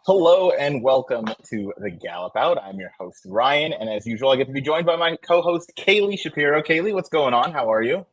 Hello and welcome to the Gallop Out. I'm your host, Ryan, and as usual, I get to be joined by my co-host, Kaylee Shapiro. Kaylee, what's going on? How are you?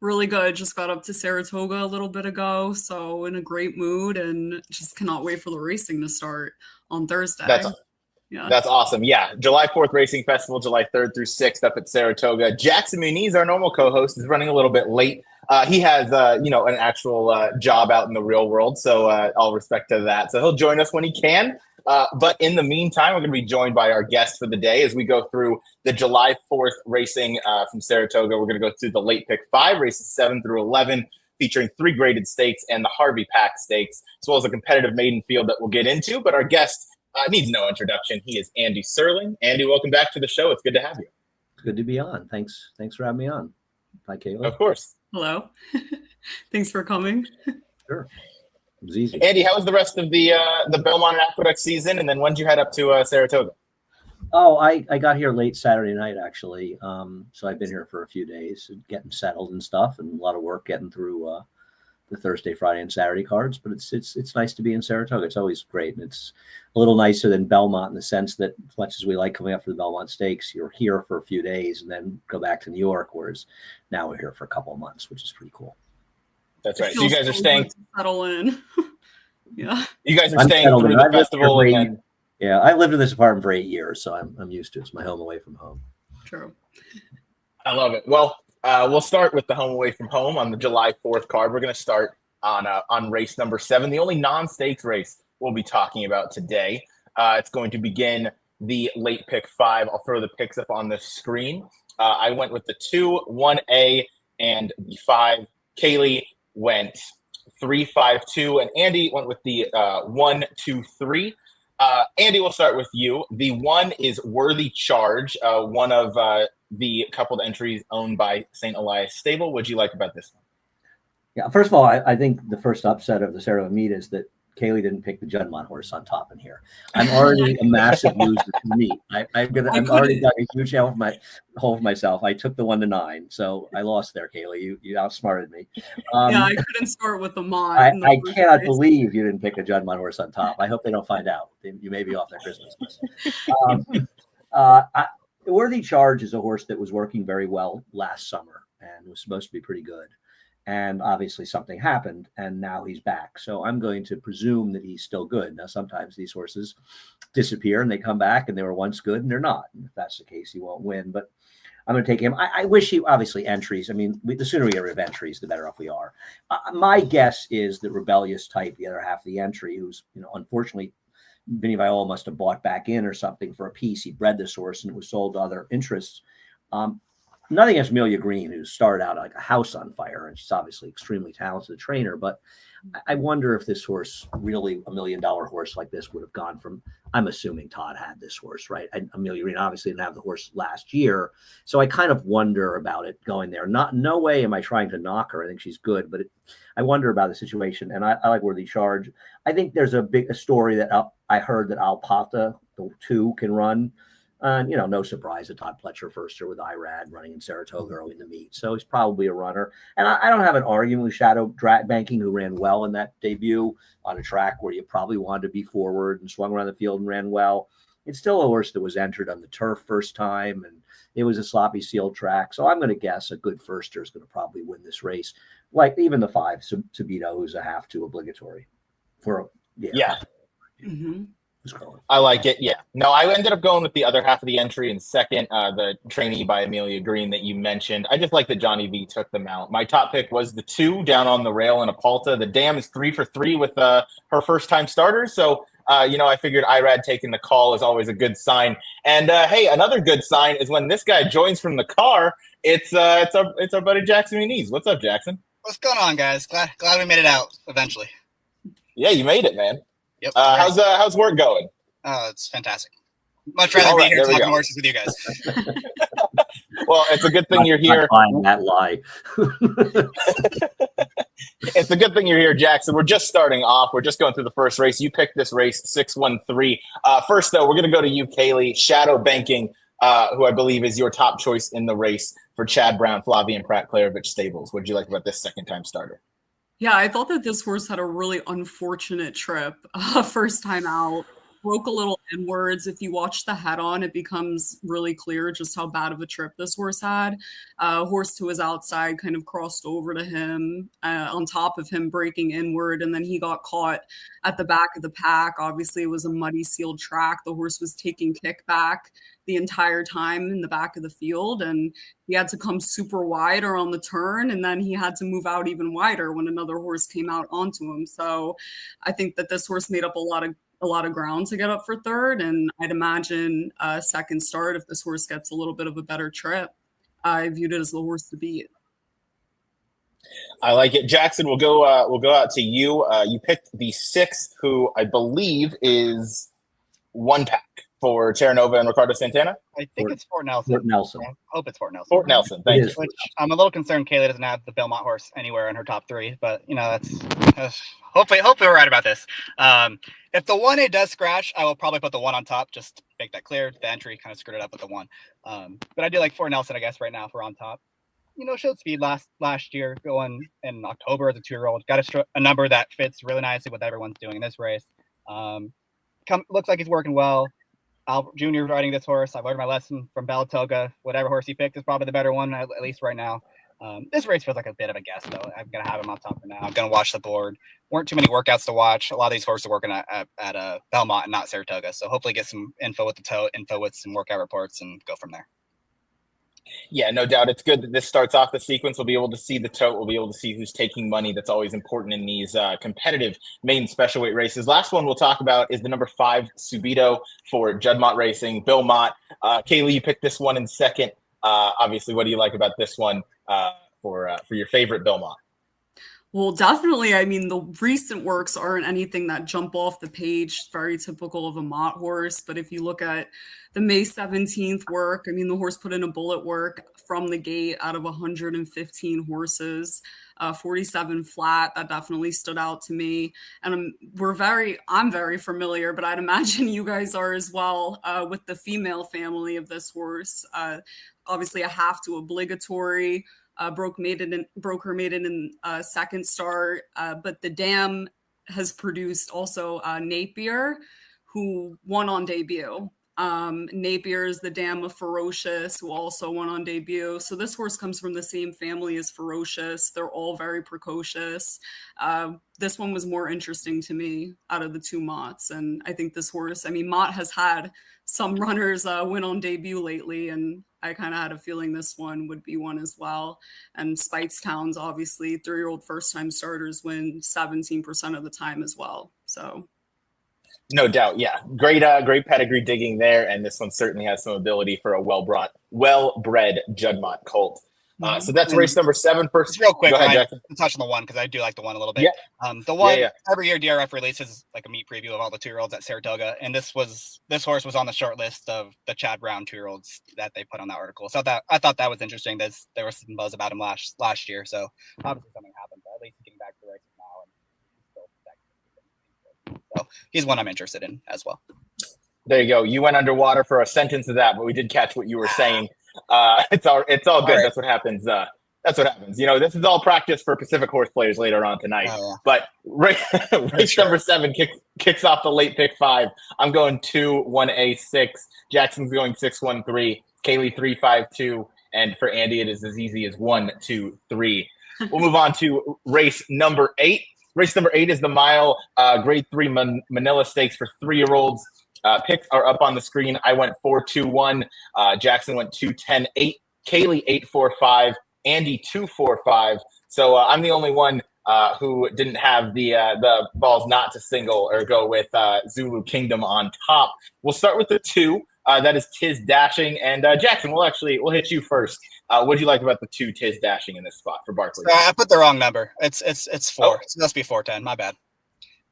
Really good. Just got up to Saratoga a little bit ago, so in a great mood and just cannot wait for the racing to start on Thursday. That's awesome. Yeah, July 4th Racing Festival, July 3rd through 6th up at Saratoga. Jackson Muniz, our normal co-host, is running a little bit late. He has, an actual job out in the real world, so all respect to that. So he'll join us when he can. But in the meantime, we're going to be joined by our guest for the day as we go through the July 4th racing from Saratoga. We're going to go through the late pick 5, races 7 through 11, featuring 3 graded stakes and the Harvey Pack Stakes, as well as a competitive maiden field that we'll get into. But our guest needs no introduction. He is Andy Serling. Andy, welcome back to the show. It's good to have you. It's good to be on. Thanks for having me on. Hi, Kayla. Of course. Hello. Thanks for coming. Sure. It was easy. Andy, how was the rest of the Belmont and Aqueduct season? And then when did you head up to Saratoga? Oh, I got here late Saturday night, actually. So I've been here for a few days, getting settled and stuff, and a lot of work getting through the Thursday, Friday, and Saturday cards. But it's nice to be in Saratoga. It's always great, and it's a little nicer than Belmont in the sense that as much as we like coming up for the Belmont Stakes, you're here for a few days and then go back to New York, whereas now we're here for a couple of months, which is pretty cool. That's right. So you guys are staying. Settle in. Yeah. You guys are staying through the festival. Yeah, I lived in this apartment for 8 years, so I'm used to it. It's my home away from home. True. I love it. Well, we'll start with the home away from home on the July 4th card. We're going to start on race number 7, the only non-stakes race we'll be talking about today. It's going to begin the late pick 5. I'll throw the picks up on the screen. I went with the 2, 1A, and the 5. Kaylee went 3, 5, 2, and Andy went with the 1, 2, 3. Andy, we'll start with you. The 1 is Worthy Charge, one of the coupled entries owned by St. Elias Stable. What do you like about this one? Yeah, first of all, I think the first upset of the Saratoga meet is that Kaylee didn't pick the Juddmonte horse on top in here. I'm already a massive loser to the meet. I'm already got a huge hole for myself. I took the 1 to 9, so I lost there, Kaylee. You outsmarted me. Yeah, I couldn't start with the Mont. I cannot believe you didn't pick a Juddmonte horse on top. I hope they don't find out. You may be off their Christmas list. Worthy Charge is a horse that was working very well last summer and was supposed to be pretty good. And obviously something happened, and now he's back. So I'm going to presume that he's still good. Now, sometimes these horses disappear and they come back and they were once good and they're not. And if that's the case, he won't win. But I'm going to take him. I wish he, obviously, entries. I mean, the sooner we get rid of entries, the better off we are. My guess is that Rebellious Type, the other half of the entry, who's, unfortunately, Vinny Viola must have bought back in or something for a piece. He bred this horse and it was sold to other interests. Nothing against Amelia Green, who started out like a house on fire, and she's obviously extremely talented trainer. But I wonder if this horse, really $1 million horse like this, would have gone from. I'm assuming Todd had this horse, right? And Amelia Green obviously didn't have the horse last year, so I kind of wonder about it going there. No way am I trying to knock her. I think she's good, but I wonder about the situation. And I like Worthy Charge. I think there's a story that I heard that Alpata, the 2, can run. No surprise that Todd Pletcher firster with IRAD running in Saratoga early in the meet. So he's probably a runner. And I don't have an argument with Shadow Banking, who ran well in that debut on a track where you probably wanted to be forward and swung around the field and ran well. It's still a horse that was entered on the turf first time, and it was a sloppy sealed track. So I'm going to guess a good firster is going to probably win this race. Like even the 5, Subito, who's a half to obligatory. Yeah. Mm-hmm. I like it. Yeah. No, I ended up going with the other half of the entry in second, the trainee by Amelia Green that you mentioned. I just like that Johnny V took them out. My top pick was the 2 down on the rail in Apalta. The dam is 3 for 3 with her first time starters. So, I figured IRAD taking the call is always a good sign. And hey, another good sign is when this guy joins from the car. It's our buddy Jackson Muniz. What's up, Jackson? What's going on, guys? Glad we made it out eventually. Yeah, you made it, man. Yep. How's work going? Oh, it's fantastic. Much rather be here talking horses with you guys. Well, it's a good thing you're here. That lie. It's a good thing you're here, Jackson. We're just starting off. We're just going through the first race. You picked this race, 613. First, though, we're going to go to you, Kaylee. Shadow Banking, who I believe is your top choice in the race for Chad Brown, Flavian Pratt, Clarovich Stables. What did you like about this second-time starter? Yeah, I thought that this horse had a really unfortunate trip. First time out, broke a little inwards. If you watch the head on, it becomes really clear just how bad of a trip this horse had. Horse to his outside kind of crossed over to him on top of him breaking inward, and then he got caught at the back of the pack. Obviously, it was a muddy sealed track. The horse was taking kickback the entire time in the back of the field, and he had to come super wide or on the turn, and then he had to move out even wider when another horse came out onto him. So I think that this horse made up a lot of ground to get up for third, and I'd imagine a second start if this horse gets a little bit of a better trip. I viewed it as the horse to beat. I like it. Jackson, we'll go out to you. You picked the 6th, who I believe is one pack for Terra Nova and Ricardo Santana. I think it's Fort Nelson. Fort Nelson. I hope it's Fort Nelson. Fort Nelson. Thank you. Which I'm a little concerned Kaylee doesn't have the Belmont horse anywhere in her top 3, but that's hopefully we're right about this. If the 1A does scratch, I will probably put the 1 on top just to make that clear. The entry kind of screwed it up with the 1. But I do like Fort Nelson, I guess, right now for on top. Showed speed last year going in October as a 2-year-old. Got a number that fits really nicely with everyone's doing in this race. Looks like he's working well. Albert Jr. riding this horse. I learned my lesson from Saratoga. Whatever horse he picked is probably the better one, at least right now. This race feels like a bit of a guess, though. I'm going to have him on top for now. I'm going to watch the board. Weren't too many workouts to watch. A lot of these horses are working at Belmont and not Saratoga. So hopefully get some info with the tote, info with some workout reports, and go from there. Yeah, no doubt. It's good that this starts off the sequence. We'll be able to see the tote. We'll be able to see who's taking money. That's always important in these competitive main special weight races. Last one we'll talk about is the number 5 Subito for Juddmonte Racing. Bill Mott. Kaylee, you picked this one in second. Obviously, what do you like about this one for your favorite Bill Mott? Well, definitely. I mean, the recent works aren't anything that jump off the page, very typical of a Mott horse. But if you look at the May 17th work, I mean, the horse put in a bullet work from the gate out of 115 horses, 47 flat. That definitely stood out to me. And I'm very familiar, but I'd imagine you guys are as well with the female family of this horse. Obviously, a half to obligatory. Broke her maiden in second start, but the dam has produced also Napier, who won on debut. Napier is the dam of Ferocious, who also won on debut. So this horse comes from the same family as Ferocious. They're all very precocious. This one was more interesting to me out of the 2 Motts. And I think this horse, I mean, Mott has had some runners win on debut lately, and I kind of had a feeling this one would be one as well. And Speightstown's obviously 3-year-old first-time starters win 17% of the time as well. So no doubt. Yeah. Great pedigree digging there. And this one certainly has some ability for a well-bred Juddmonte colt. So that's race number 7. First, just real quick, go ahead, Jackson. Touch on the 1 because I do like the 1 a little bit. Yeah. The 1 every year DRF releases like a meet preview of all the 2-year-olds at Saratoga, and this horse was on the short list of the Chad Brown 2-year-olds that they put on that article. So I thought that was interesting. There was some buzz about him last year, so obviously something happened. But at least he's getting back to the races now, and so he's one I'm interested in as well. There you go. You went underwater for a sentence of that, but we did catch what you were saying. It's all good. Right. That's what happens. This is all practice for Pacific Horse players later on tonight. Oh, yeah. But race number 7 kicks off the late pick 5. I'm going 2, 1A, 6. Jackson's going 6, 1, 3. Kaylee 3, 5, 2. And for Andy, it is as easy as 1, 2, 3. We'll move on to race number 8. Race number 8 is the mile grade 3 Manila Stakes for 3-year-olds. Picks are up on the screen. I went 4, 2, 1. Jackson went 2, 10, 8. Kaylee 8, 4, 5. Andy 2, 4, 5. So I'm the only one who didn't have the balls not to single or go with Zulu Kingdom on top. We'll start with the 2. That is Tiz Dashing. And Jackson, we'll hit you first. What do you like about the 2 Tiz Dashing in this spot for Barkley? I put the wrong number. It's 4. Oh. It's supposed to be 410. My bad.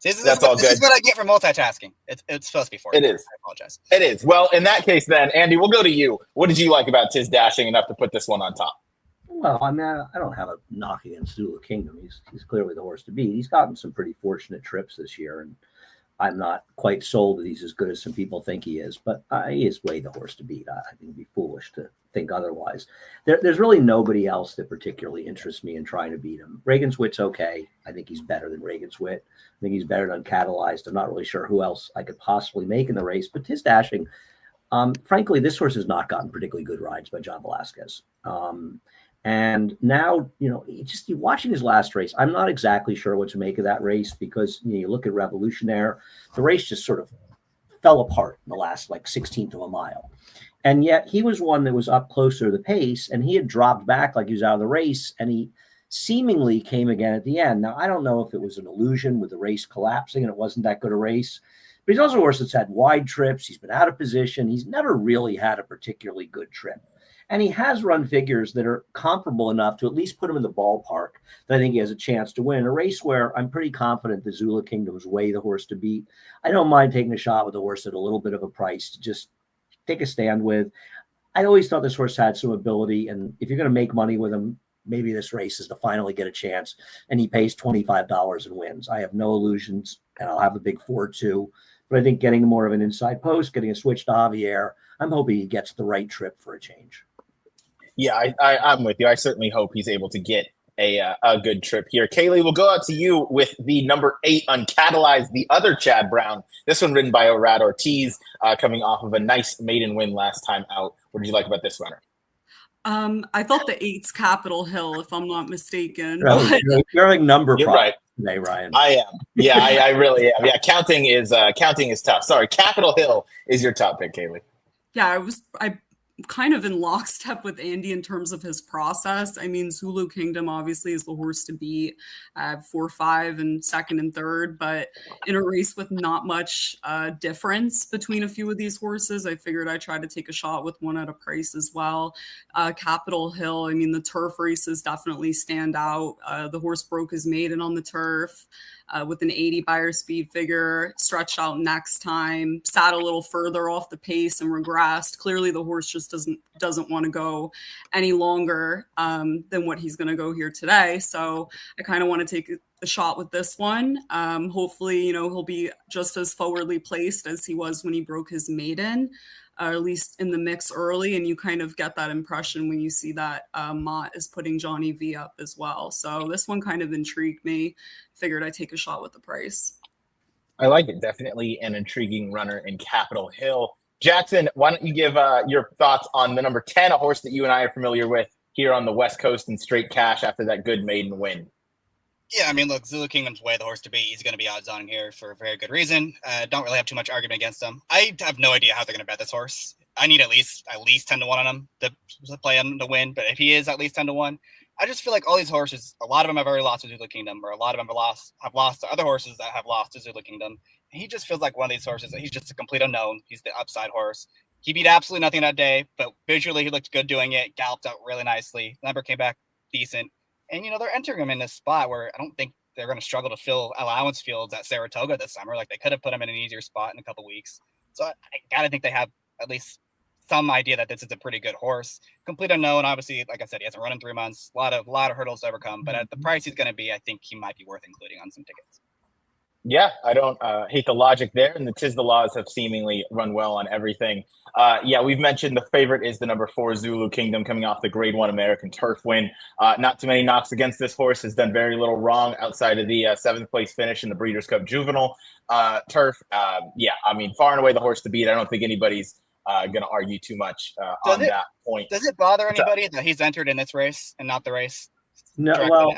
This is what I get for multitasking. It's supposed to be 4. It is. I apologize. It is. Well, in that case, then, Andy, we'll go to you. What did you like about Tiz Dashing enough to put this one on top? Well, I mean, I don't have a knock against Zulu Kingdom. He's clearly the horse to beat. He's gotten some pretty fortunate trips this year, and I'm not quite sold that he's as good as some people think he is, but he is way the horse to beat. I think it'd be foolish to think otherwise. There's really nobody else that particularly interests me in trying to beat him. Regenswit's okay. I think he's better than Regenswit. I think he's better than Catalyzed. I'm not really sure who else I could possibly make in the race, but Tiz Dashing, frankly, this horse has not gotten particularly good rides by John Velasquez. And now, just watching his last race, I'm not exactly sure what to make of that race because you look at Revolutionaire, the race just sort of fell apart in the last 16th of a mile. And yet he was one that was up closer to the pace and he had dropped back like he was out of the race and he seemingly came again at the end. Now, I don't know if it was an illusion with the race collapsing and it wasn't that good a race, but he's also a horse that's had wide trips. He's been out of position. He's never really had a particularly good trip. And he has run figures that are comparable enough to at least put him in the ballpark that I think he has a chance to win. A race where I'm pretty confident the Zula Kingdom's way the horse to beat. I don't mind taking a shot with a horse at a little bit of a price to just take a stand with. I always thought this horse had some ability. And if you're going to make money with him, maybe this race is to finally get a chance. And he pays $25 and wins. I have no illusions, and I'll have a big 4-2. But I think getting more of an inside post, getting a switch to Javier, I'm hoping he gets the right trip for a change. Yeah, I'm with you. I certainly hope he's able to get a good trip here. Kaylee, we'll go out to you with the number 8 Uncatalyzed, the other Chad Brown. This one ridden by Orad Ortiz, coming off of a nice maiden win last time out. What did you like about this runner? I thought the 8's Capitol Hill, if I'm not mistaken. You're like number You're right today, Ryan. I am. Yeah, I really am. Yeah, counting is tough. Sorry, Capitol Hill is your top pick, Kaylee. Yeah, I kind of in lockstep with Andy in terms of his process. I mean, Zulu Kingdom obviously is the horse to beat. 4-5 and second and third, but in a race with not much difference between a few of these horses, I figured I'd try to take a shot with one at a price as well. Capitol Hill, I mean, the turf races definitely stand out. The horse broke his maiden on the turf. With an 80 buyer speed figure, stretched out next time, sat a little further off the pace and regressed. Clearly the horse just doesn't want to go any longer than what he's going to go here today. So I kind of want to take a shot with this one. Hopefully, he'll be just as forwardly placed as he was when he broke his maiden. At least in the mix early, and you kind of get that impression when you see that Mott is putting Johnny V up as well. So this one kind of intrigued me. Figured I'd take a shot with the price. I like it. Definitely an intriguing runner in Capitol Hill. Jackson, why don't you give your thoughts on the number 10, a horse that you and I are familiar with here on the West Coast in straight cash after that good maiden win? Yeah, I mean, look, Zulu Kingdom's way the horse to beat. He's going to be odds on here for a very good reason. Don't really have too much argument against him. I have no idea how they're going to bet this horse. I need at least 10 to 1 on him to play him to win. But if he is at least 10 to 1, I just feel like all these horses, a lot of them have already lost to Zulu Kingdom, or a lot of them have lost to other horses that have lost to Zulu Kingdom. And he just feels like one of these horses that he's just a complete unknown. He's the upside horse. He beat absolutely nothing that day, but visually he looked good doing it. Galloped out really nicely. Number came back decent. And, they're entering him in this spot where I don't think they're going to struggle to fill allowance fields at Saratoga this summer. Like, they could have put him in an easier spot in a couple weeks. So I got to think they have at least some idea that this is a pretty good horse. Complete unknown. Obviously, like I said, he hasn't run in 3 months. A lot of hurdles to overcome. But at the price he's going to be, I think he might be worth including on some tickets. Yeah, I don't hate the logic there. And the Tiz the Laws have seemingly run well on everything. Yeah, we've mentioned the favorite is the number 4 Zulu Kingdom coming off the Grade 1 American Turf win. Not too many knocks against this horse. Has done very little wrong outside of the 7th place finish in the Breeders' Cup Juvenile Turf. Yeah, I mean, far and away the horse to beat. I don't think anybody's going to argue too much on that point. Does it bother anybody that he's entered in this race and not the race? No, well,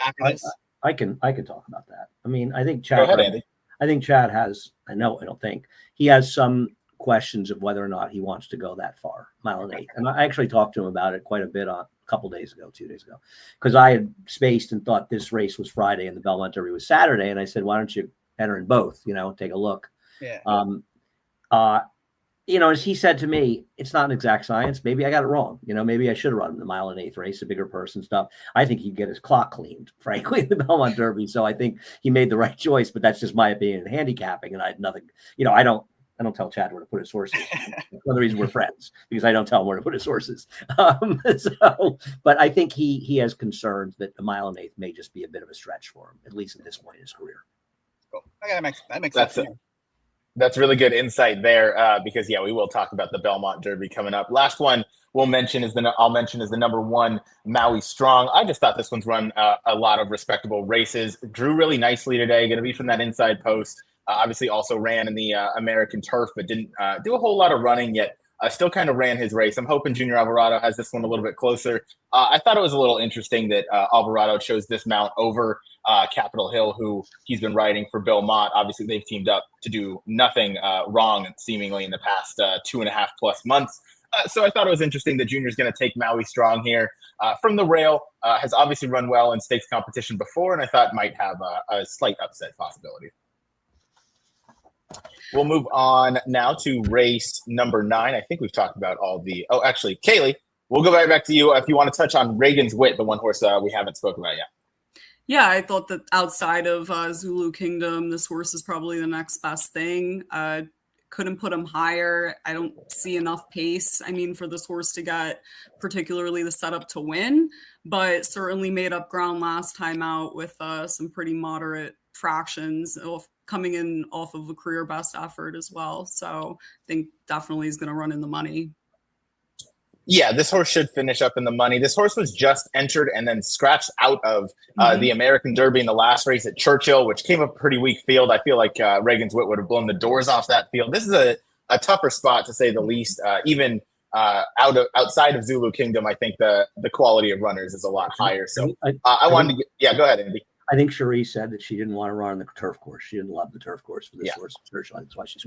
I can talk about that. I mean, I think Chad. Go ahead, Andy. I think Chad has. I don't think he has some questions of whether or not he wants to go that far, mile and 8. And I actually talked to him about it quite a bit a couple days ago, 2 days ago, because I had spaced and thought this race was Friday and the Belmont Derby was Saturday. And I said, why don't you enter in both, take a look. Yeah. As he said to me, it's not an exact science. Maybe I got it wrong. Maybe I should have run the mile and 8th race, a bigger person stuff. I think he'd get his clock cleaned, frankly, in the Belmont Derby. So I think he made the right choice, but that's just my opinion in handicapping. And I had nothing, I don't tell Chad where to put his horses. One of the reasons we're friends, because I don't tell him where to put his horses. But I think he has concerns that the mile and 8th may just be a bit of a stretch for him, at least at this point in his career. Cool. Okay, that makes sense. That's really good insight there, because we will talk about the Belmont Derby coming up. Last one I'll mention is the number 1 Maui Strong. I just thought this one's run a lot of respectable races. Drew really nicely today. Going to be from that inside post. Obviously, also ran in the American Turf, but didn't do a whole lot of running yet. Still kind of ran his race. I'm hoping Junior Alvarado has this one a little bit closer. I thought it was a little interesting that Alvarado chose this mount over Capitol Hill, who he's been riding for Belmont. Obviously, they've teamed up to do nothing wrong, seemingly, in the past 2.5+ months. So I thought it was interesting that Junior's going to take Maui Strong here. From the rail, has obviously run well in stakes competition before, and I thought might have a slight upset possibility. We'll move on now to race number 9. I think we've talked about all the – actually, Kaylee, we'll go right back to you if you want to touch on Reagan's Wit, the one horse we haven't spoken about yet. Yeah, I thought that outside of Zulu Kingdom, this horse is probably the next best thing. Couldn't put him higher. I don't see enough pace, for this horse to get particularly the setup to win, but certainly made up ground last time out with some pretty moderate fractions coming in off of a career best effort as well. So I think definitely is going to run in the money. Yeah, this horse should finish up in the money. This horse was just entered and then scratched out of the American Derby in the last race at Churchill, which came a pretty weak field. I feel like Reagan's Wit would have blown the doors off that field. This is a tougher spot, to say the least. Even outside of Zulu Kingdom, I think the quality of runners is a lot higher. So I wanted to go ahead, Andy. I think Cherie said that she didn't want to run on the turf course. She didn't love the turf course for this horse. That's why she's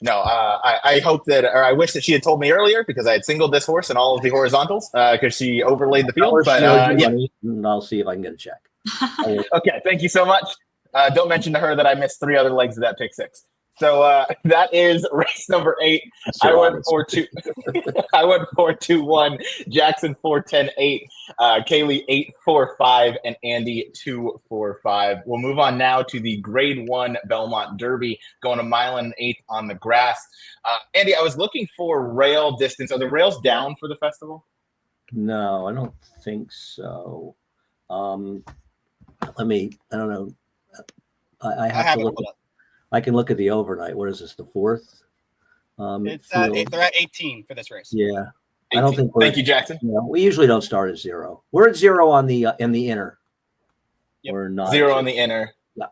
No, I hope that, or I wish that she had told me earlier, because I had singled this horse in all of the horizontals because she overlaid the field. But I'll see if I can get a check. Okay, thank you so much. Don't mention to her that I missed 3 other legs of that pick 6. So that is race number 8. I went 4-2. I went 4-2-1. Jackson 4-10-8. Kaylee 8-4-5, and Andy 2-4-5. We'll move on now to the Grade 1 Belmont Derby, going 1 1/8 on the grass. Andy, I was looking for rail distance. Are the rails down for the festival? No, I don't think so. I don't know. I have to look. I can look at the overnight. What is this, the 4th? They're at 18 for this race. Yeah. 18. I don't think Thank you, Jackson. We usually don't start at 0. We're at 0 on the in the inner. Yep. We're not 0 on the inner. Yeah.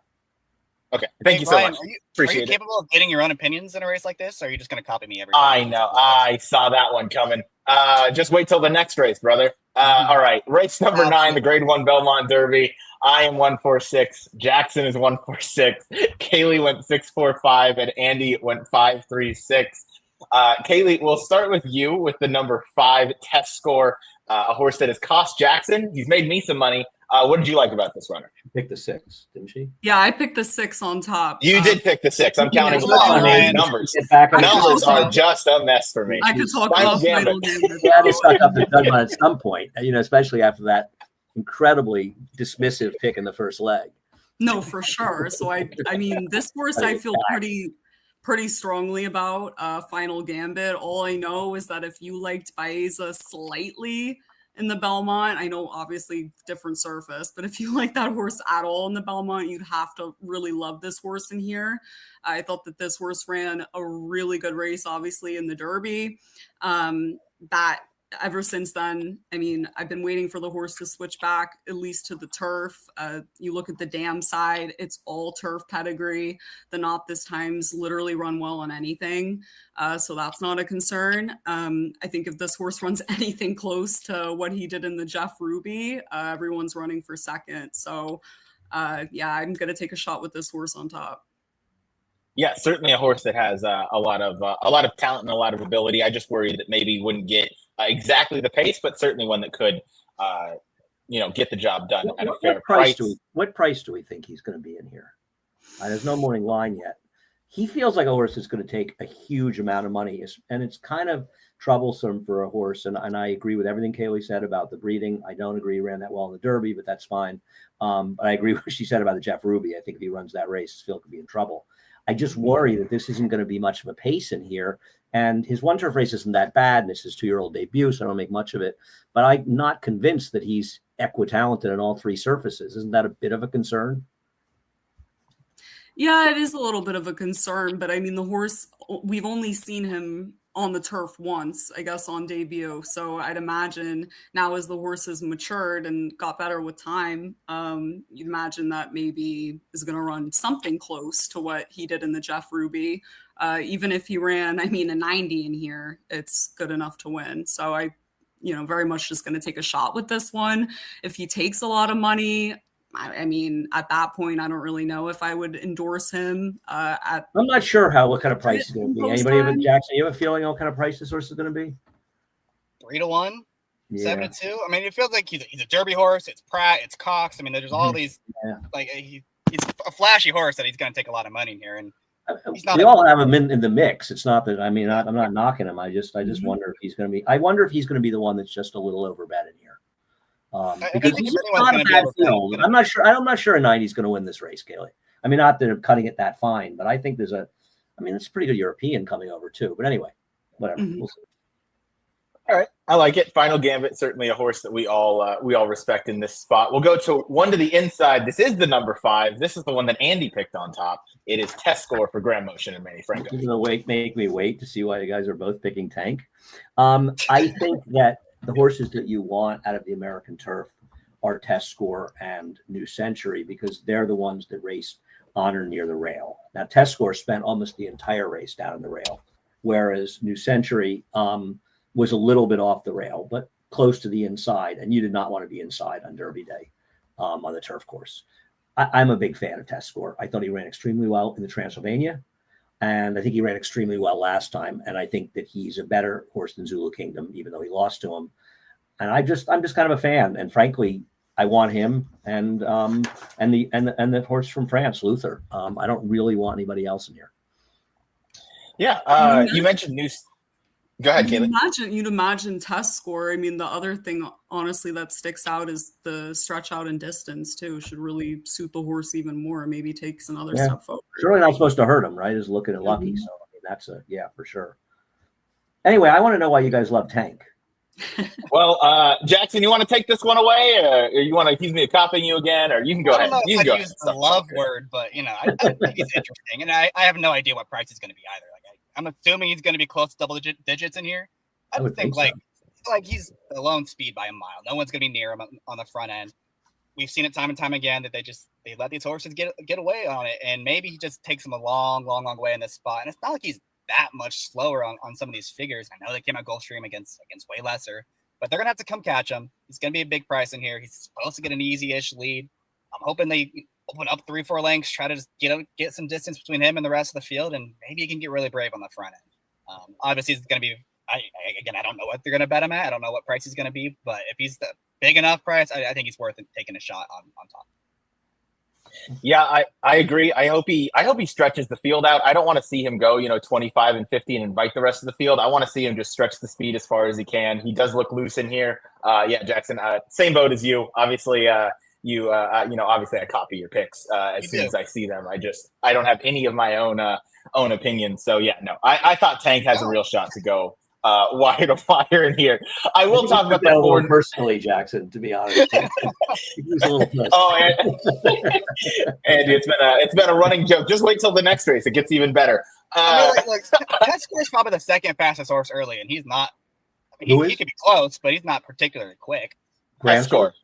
Okay. Thank you so Brian, much. Are you capable of getting your own opinions in a race like this, or are you just going to copy me every I time? know. I saw that one coming. Just wait till the next race, brother. All right. Race number 9, the Grade 1 Belmont Derby. I am 1-4-6. Jackson is 1-4-6. Kaylee went 6-4-5, and Andy went 5-3-6. Kaylee, we'll start with you with the number 5 test score, a horse that has cost Jackson. He's made me some money. What did you like about this runner? She picked the 6, didn't she? Yeah, I picked the 6 on top. You did pick the 6. I'm counting numbers. Numbers are just a mess for me. I could talk about Final Gambit. Yeah, they stuck up the judgment at some point, especially after that incredibly dismissive pick in the first leg. No, for sure. So I mean, this horse I feel pretty strongly about. Final Gambit. All I know is that if you liked Baeza slightly in the Belmont, I know obviously different surface, but if you like that horse at all in the Belmont, you'd have to really love this horse in here. I thought that this horse ran a really good race, obviously, in the Derby. That ever since then, I mean, I've been waiting for the horse to switch back at least to the turf. You look at the dam side, it's all turf pedigree. The Not This Times literally run well on anything. So that's not a concern. I think if this horse runs anything close to what he did in the Jeff Ruby, everyone's running for second. So yeah, I'm going to take a shot with this horse on top. Yeah, certainly a horse that has a lot of talent and a lot of ability. I just worry that maybe wouldn't get exactly the pace, but certainly one that could, get the job done at a fair price. What price do we think he's going to be in here? There's no morning line yet. He feels like a horse that's going to take a huge amount of money, and it's kind of troublesome for a horse. And I agree with everything Kaylee said about the breeding. I don't agree he ran that well in the Derby, but that's fine. But I agree with what she said about the Jeff Ruby. I think if he runs that race, Phil could be in trouble. I just worry that this isn't going to be much of a pace in here. And his one turf race isn't that bad. And it's his 2-year-old debut, so I don't make much of it. But I'm not convinced that he's equitalented on all 3 surfaces. Isn't that a bit of a concern? Yeah, it is a little bit of a concern, but I mean, the horse, we've only seen him on the turf once, I guess, on debut. So I'd imagine now as the horse has matured and got better with time, you'd imagine that maybe is going to run something close to what he did in the Jeff Ruby. Even if he ran, I mean, a 90 in here, it's good enough to win. So very much just going to take a shot with this one. If he takes a lot of money, I mean, at that point, I don't really know if I would endorse him. I'm not sure what kind of price is going to be. Anybody have a Jackson? You have a feeling what kind of price this horse is going to be? 3-1, 7-2. I mean, it feels like he's a Derby horse. It's Pratt. It's Cox. I mean, there's all these like he's a flashy horse that he's going to take a lot of money in here, and we all have him in the mix. It's not that I'm not knocking him. I just wonder if he's going to be. I wonder if he's going to be the one that's just a little overbet in here. Because he's not a bad field. I'm not sure. I'm not sure a 90 is going to win this race, Kaylee. I mean, not that I'm cutting it that fine, but I think it's a pretty good European coming over too. But anyway, whatever. We'll see. All right, I like it. Final Gambit, certainly a horse that we all respect in this spot. We'll go to one to the inside. This is the number 5. This is the one that Andy picked on top. It is Test Score for Grand Motion and Manny Franco. You're going to make me wait to see why you guys are both picking Tank. I think that the horses that you want out of the American turf are Test Score and New Century because they're the ones that raced on or near the rail. Now, Test Score spent almost the entire race down in the rail, whereas New Century was a little bit off the rail, but close to the inside, and you did not want to be inside on Derby Day on the turf course. I'm a big fan of Test Score. I thought he ran extremely well in the Transylvania, and I think he ran extremely well last time. And I think that he's a better horse than Zulu Kingdom, even though he lost to him. And I'm just kind of a fan. And frankly, I want him and the horse from France, Luther. I don't really want anybody else in here. Yeah, you mentioned New. Go ahead, Kaylee. You'd imagine Test Score. I mean, the other thing, honestly, that sticks out is the stretch out in distance, too. Should really suit the horse even more. Maybe takes another step forward. Surely not supposed to hurt him, right? Is looking at Lucky. So, I mean, that's for sure. Anyway, I want to know why you guys love Tank. Well, Jackson, you want to take this one away, or you want to accuse me of copying you again, or you can go ahead. You can use the love word, but I think it's interesting, and I have no idea what price is going to be either. I'm assuming he's going to be close to double digits in here. I would think so. like he's the lone speed by a mile. No one's going to be near him on the front end. We've seen it time and time again that they let these horses get away on it, and maybe he just takes them a long way in this spot. And it's not like he's that much slower on some of these figures. I know they came out Gulfstream against way lesser, but they're going to have to come catch him. He's going to be a big price in here. He's supposed to get an easy-ish lead. I'm hoping they open up 3-4 lengths, try to just get some distance between him and the rest of the field, and maybe he can get really brave on the front end. Obviously, it's going to be. I don't know what they're going to bet him at. I don't know what price he's going to be, but if he's the big enough price, I think he's worth taking a shot on top. Yeah, I agree. I hope he stretches the field out. I don't want to see him go, 25 and 50 and invite the rest of the field. I want to see him just stretch the speed as far as he can. He does look loose in here. Jackson, same boat as you. Obviously, obviously I copy your picks as soon as I see them. I don't have any of my own opinions. So I thought Tank has a real shot to go wire to wire in here. I will talk about the Ford personally, Jackson. To be honest, Andy, it's been a running joke. Just wait till the next race; it gets even better. Test Score is probably the second fastest horse early, and he's not. I mean, he could be close, but he's not particularly quick. Test Score.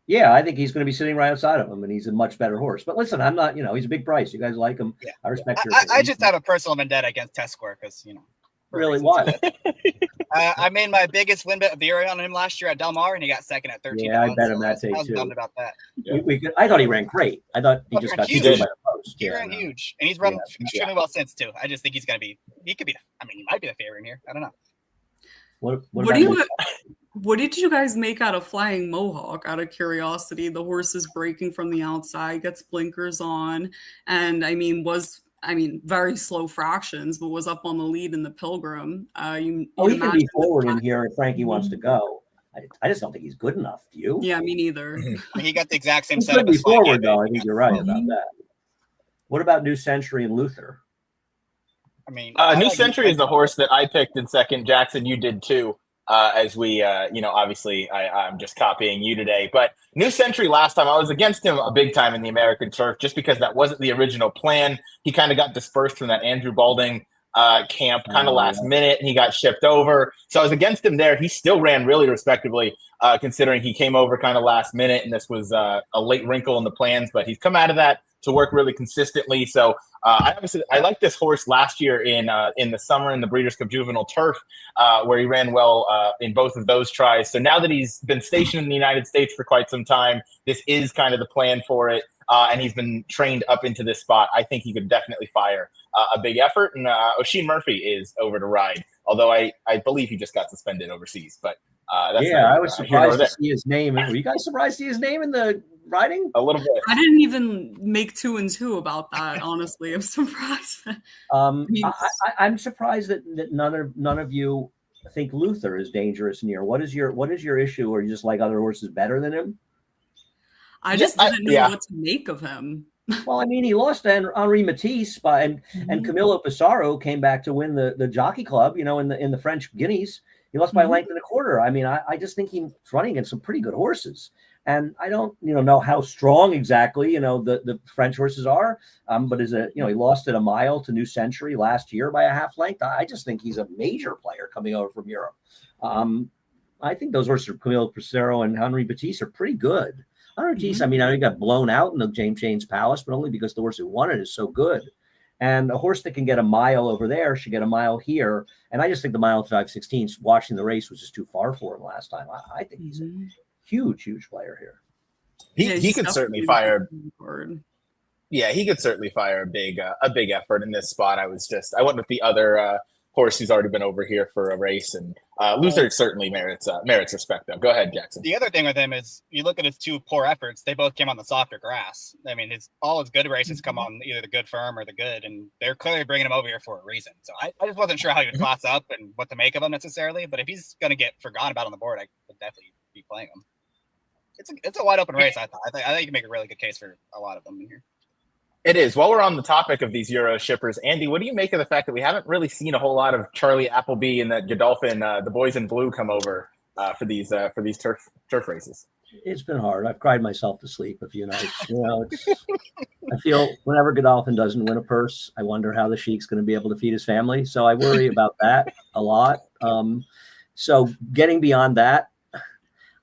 Yeah, I think he's going to be sitting right outside of him, and he's a much better horse. But listen, I'm not. He's a big price. You guys like him. Yeah. I respect your opinion. I just have a personal vendetta against Test Score because Really, why? I made my biggest win bet of the year on him last year at Del Mar, and he got second at 13. Yeah, I bet him that day too. I was bummed about that. Yeah. I thought he ran great. I thought he just got huge. By the post. He ran huge, and he's run extremely well since too. I just think he's going to be. He could be. I mean, he might be the favorite in here. I don't know. What did you guys make out of Flying Mohawk? Out of curiosity, the horse is breaking from the outside, gets blinkers on, and very slow fractions, but was up on the lead in the Pilgrim. He can be forward in here if Frankie wants to go. I just don't think he's good enough. Do you? Yeah, me neither. He got the exact same setup. He could be forward, though. I think you're right about that. What about New Century and Luther? New Century is the horse that I picked in second. Jackson, you did too. as we, obviously I'm just copying you today. But New Century last time, I was against him a big time in the American Turf just because that wasn't the original plan. He kind of got dispersed from that Andrew Balding camp kind of last minute, and he got shipped over. So I was against him there. He still ran really respectably, considering he came over kind of last minute, and this was a late wrinkle in the plans. But he's come out of that to work really consistently. So I liked this horse last year in the summer in the Breeders' Cup Juvenile Turf, where he ran well in both of those tries. So now that he's been stationed in the United States for quite some time, this is kind of the plan for it. And he's been trained up into this spot. I think he could definitely fire a big effort. And Oisin Murphy is over to ride, although I believe he just got suspended overseas. But I was surprised to see his name. Were you guys surprised to see his name in the riding? A little bit. I didn't even make 2 and 2 about that. Honestly, I'm surprised. I'm surprised that none of you think Luther is dangerous near. What is your issue? Or you just like other horses better than him? I just didn't know what to make of him. Well, I mean, he lost to Henri Matisse and Camilo Pissarro came back to win the Jockey Club, in the French Guineas. He lost by a length and a quarter. I mean, I just think he's running against some pretty good horses. And I don't, know how strong exactly, the French horses are. But he lost at a mile to New Century last year by a half length. I just think he's a major player coming over from Europe. I think those horses, Camilo Pissarro and Henri Matisse, are pretty good. Henri Matisse, I know he got blown out in the James Palace, but only because the horse who won it is so good. And a horse that can get a mile over there should get a mile here. And I just think the mile 5/16, watching the race was just too far for him last time. I think he's a huge player here. He could certainly fire. Yeah, he could certainly fire a big effort in this spot. I went with the other horse who's already been over here for a race, and Luther certainly merits respect. Though, go ahead, Jackson. The other thing with him is you look at his 2 poor efforts; they both came on the softer grass. I mean, all his good races come on either the good firm or the good, and they're clearly bringing him over here for a reason. So I just wasn't sure how he would class up and what to make of him necessarily. But if he's going to get forgotten about on the board, I would definitely be playing him. It's a wide open race. I think you can make a really good case for a lot of them in here. It is. While we're on the topic of these Euro shippers, Andy, what do you make of the fact that we haven't really seen a whole lot of Charlie Appleby and that Godolphin, the boys in blue, come over for these turf races? It's been hard. I've cried myself to sleep a few nights. I feel whenever Godolphin doesn't win a purse, I wonder how the Sheik's going to be able to feed his family. So I worry about that a lot. So getting beyond that,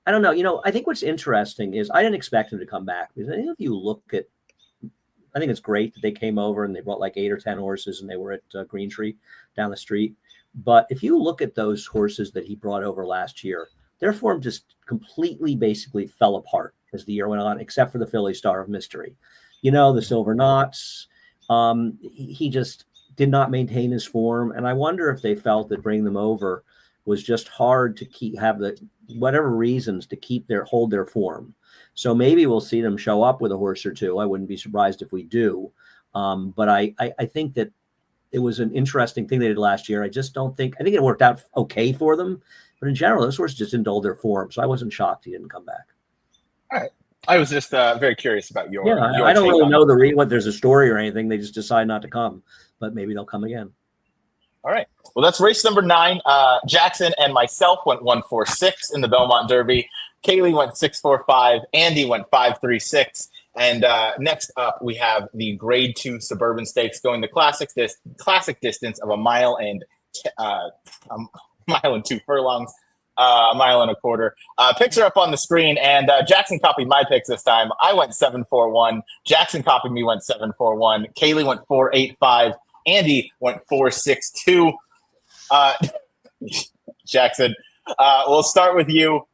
I don't know. I think what's interesting is I didn't expect him to come back because I think if you look at, I think it's great that they came over and they brought like 8 or 10 horses and they were at Green Tree down the street. But if you look at those horses that he brought over last year, their form just completely basically fell apart as the year went on, except for the Philly Star of Mystery. The Silver Knots. He just did not maintain his form. And I wonder if they felt that bringing them over was just hard to have whatever reasons to hold their form. So maybe we'll see them show up with a horse or two. I wouldn't be surprised if we do. But I think that it was an interesting thing they did last year. I think it worked out okay for them. But in general, those horses just didn't hold their form. So I wasn't shocked he didn't come back. All right. I was just very curious about your I don't really know what there's a story or anything. They just decide not to come. But maybe they'll come again. All right. Well, that's race number 9. Jackson and myself went 1-4-6 in the Belmont Derby. Kaylee went 6-4-5. Andy went 5-3-6. And next up, we have the Grade 2 Suburban Stakes going the classic distance of a mile and 2 furlongs, a mile and a quarter. Picks are up on the screen, and Jackson copied my picks this time. I went 7-4-1. Jackson copied me, went 7-4-1. Kaylee went 4-8-5. Andy went 4-6-2. Jackson, we'll start with you.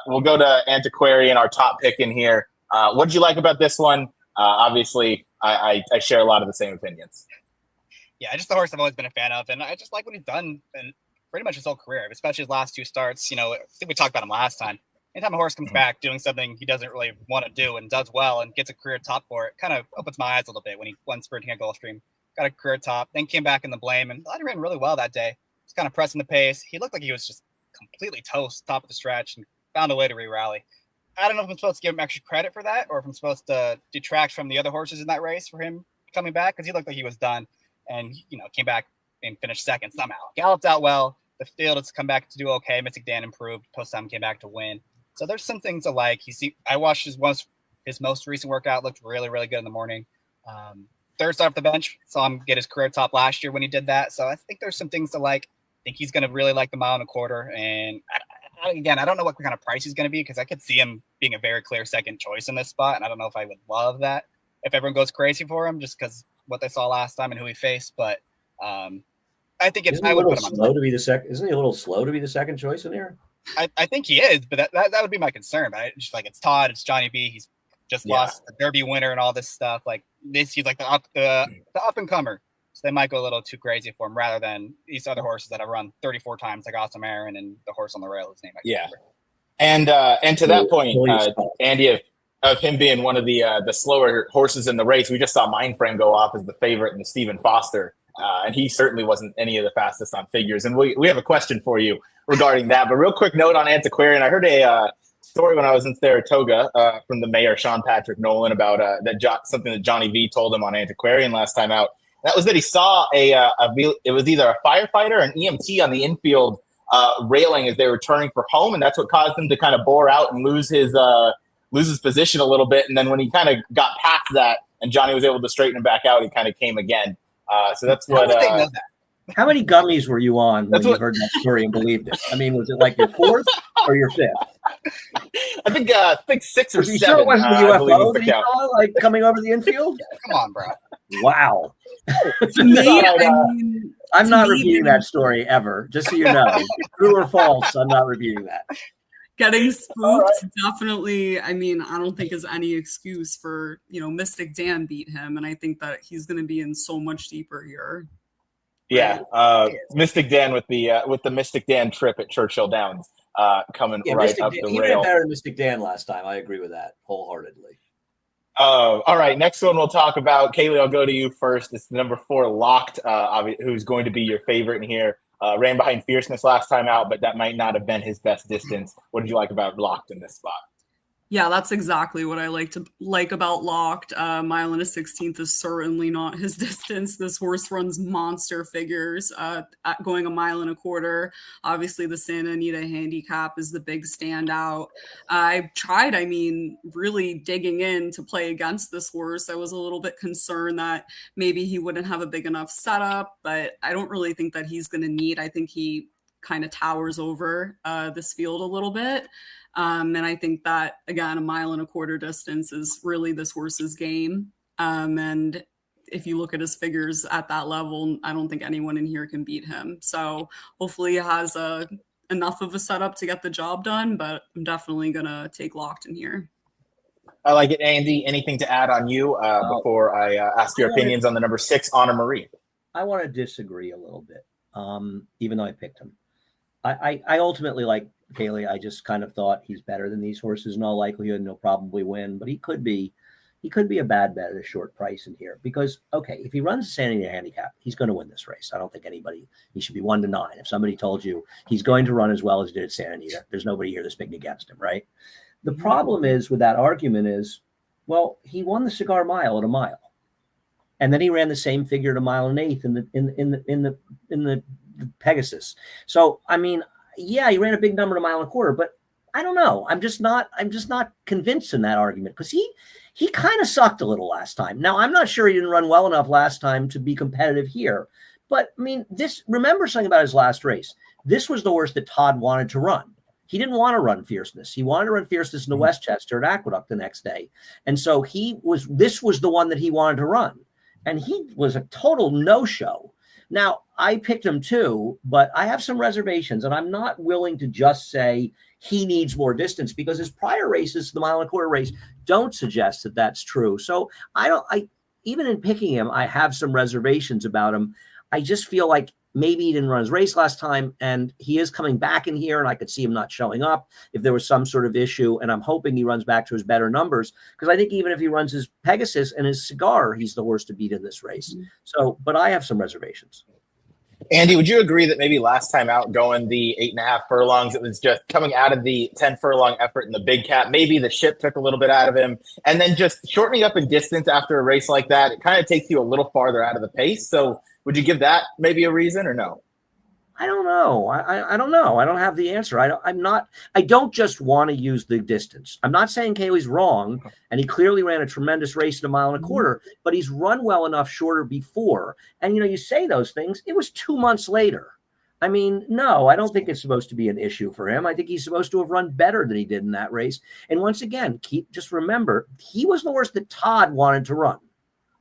We'll go to Antiquarian, our top pick in here. What did you like about this one? Obviously, I share a lot of the same opinions. Yeah, just the horse I've always been a fan of, and I just like what he's done in pretty much his whole career, especially his last 2 starts. I think we talked about him last time. Anytime a horse comes back doing something he doesn't really want to do and does well and gets a career top for it, kind of opens my eyes a little bit when he won sprinting at Gulfstream. Got a career top, then came back in the blame, and thought he ran really well that day. Just kind of pressing the pace. He looked like he was just completely toast, top of the stretch, and found a way to re-rally. I don't know if I'm supposed to give him extra credit for that or if I'm supposed to detract from the other horses in that race for him coming back, because he looked like he was done and, came back and finished second somehow. Galloped out well, The field has come back to do okay. Mystic Dan improved. Post time came back to win. So there's some things I like. I watched his most recent workout. Looked really, really good in the morning. Third start off the bench. Saw him get his career top last year when he did that. So I think there's some things to like. I think he's going to really like the 1.25 miles. And I don't know what kind of price he's going to be because I could see him being a very clear second choice in this spot. And I don't know if I would love that if everyone goes crazy for him just because what they saw last time and who he faced. But I think I would put him slow to be the second. Isn't he a little slow to be the second choice in here? I think he is, but that would be my concern. But just like it's Todd, it's Johnny B. He's just lost the Derby winner and all this stuff. Like this, he's like the up and comer. So they might go a little too crazy for him rather than these other horses that have run 34 times, like Awesome Aaron and the horse on the rail. His name, and to that point, Andy, of him being one of the slower horses in the race, we just saw Mindframe go off as the favorite in the Stephen Foster, and he certainly wasn't any of the fastest on figures. And we have a question for you regarding that. But real quick note on Antiquarian, I heard a story when I was in Saratoga from the mayor, Sean Patrick Nolan, about something that Johnny V told him on Antiquarian last time out. That was that he saw it was either a firefighter or an EMT on the infield railing as they were turning for home, and that's what caused him to kind of bore out and lose his position a little bit. And then when he kind of got past that and Johnny was able to straighten him back out, he kind of came again. So that's what. How many gummies were you on when you heard that story and believed it? I mean, was it like your fourth or your fifth? I think 6 or 7. Sure it wasn't the UFO that he saw, like coming over the infield? Come on, bro. Wow. I'm not repeating that story ever, just so you know. True or false, I'm not repeating that. Getting spooked, definitely. I mean, I don't think is any excuse for, Mystic Dan beat him. And I think that he's going to be in so much deeper here. Yeah. Mystic Dan with the Mystic Dan trip at Churchill Downs coming right up the rail. He ran better than Mystic Dan last time. I agree with that wholeheartedly. All right. Next one we'll talk about. Kaylee, I'll go to you first. It's the number 4 Locked, who's going to be your favorite in here. Ran behind Fierceness last time out, but that might not have been his best distance. What did you like about Locked in this spot? Yeah, that's exactly what I like about Locked. 1 1/16 is certainly not his distance. This horse runs monster figures, going 1.25 miles. Obviously, the Santa Anita handicap is the big standout. I tried, really digging in to play against this horse. I was a little bit concerned that maybe he wouldn't have a big enough setup, but I don't really think that he's going to need. I think he kind of towers over this field a little bit. And I think that, again, 1.25 miles distance is really this horse's game. And if you look at his figures at that level, I don't think anyone in here can beat him. So hopefully he has enough of a setup to get the job done, but I'm definitely going to take Locked in here. I like it. Andy, anything to add on you before I ask your opinions on the number 6, Honor Marie? I want to disagree a little bit, even though I picked him. I ultimately like Kaylee. I just kind of thought he's better than these horses in all likelihood, and he'll probably win, but he could be a bad bet at a short price in here because, okay, if he runs a Santa Anita handicap, he's going to win this race. I don't think he should be 1-9. If somebody told you he's going to run as well as he did at Santa Anita, there's nobody here that's picking against him, right? The problem is with that argument is, well, he won the Cigar Mile at 1 mile. And then he ran the same figure at 1 1/8 in the Pegasus. So, yeah, he ran a big number at 1.25 miles, but I don't know. I'm just not convinced in that argument because he kind of sucked a little last time. Now, I'm not sure he didn't run well enough last time to be competitive here, but remember something about his last race. This was the horse that Todd wanted to run. He didn't want to run Fierceness. He wanted to run Fierceness in the Westchester at Aqueduct the next day. And so this was the one that he wanted to run. And he was a total no-show. Now, I picked him too, but I have some reservations, and I'm not willing to just say he needs more distance because his prior races, the 1.25 mile race, don't suggest that that's true. So even in picking him, I have some reservations about him. I just feel like maybe he didn't run his race last time, and he is coming back in here, and I could see him not showing up if there was some sort of issue, and I'm hoping he runs back to his better numbers because I think even if he runs his Pegasus and his Cigar, he's the horse to beat in this race. So, but I have some reservations. Andy, would you agree that maybe last time out going the 8.5 furlongs, it was just coming out of the 10 furlong effort in the big cap, maybe the ship took a little bit out of him, and then just shortening up in distance after a race like that, it kind of takes you a little farther out of the pace. So would you give that maybe a reason or no? I don't know. I don't know. I don't have the answer. I don't just want to use the distance. I'm not saying Kaylee's wrong, and he clearly ran a tremendous race in a mile and a quarter, but he's run well enough shorter before. And, you say those things. It was 2 months later. I mean, no, I don't think it's supposed to be an issue for him. I think he's supposed to have run better than he did in that race. And once again, just remember, he was the horse that Todd wanted to run,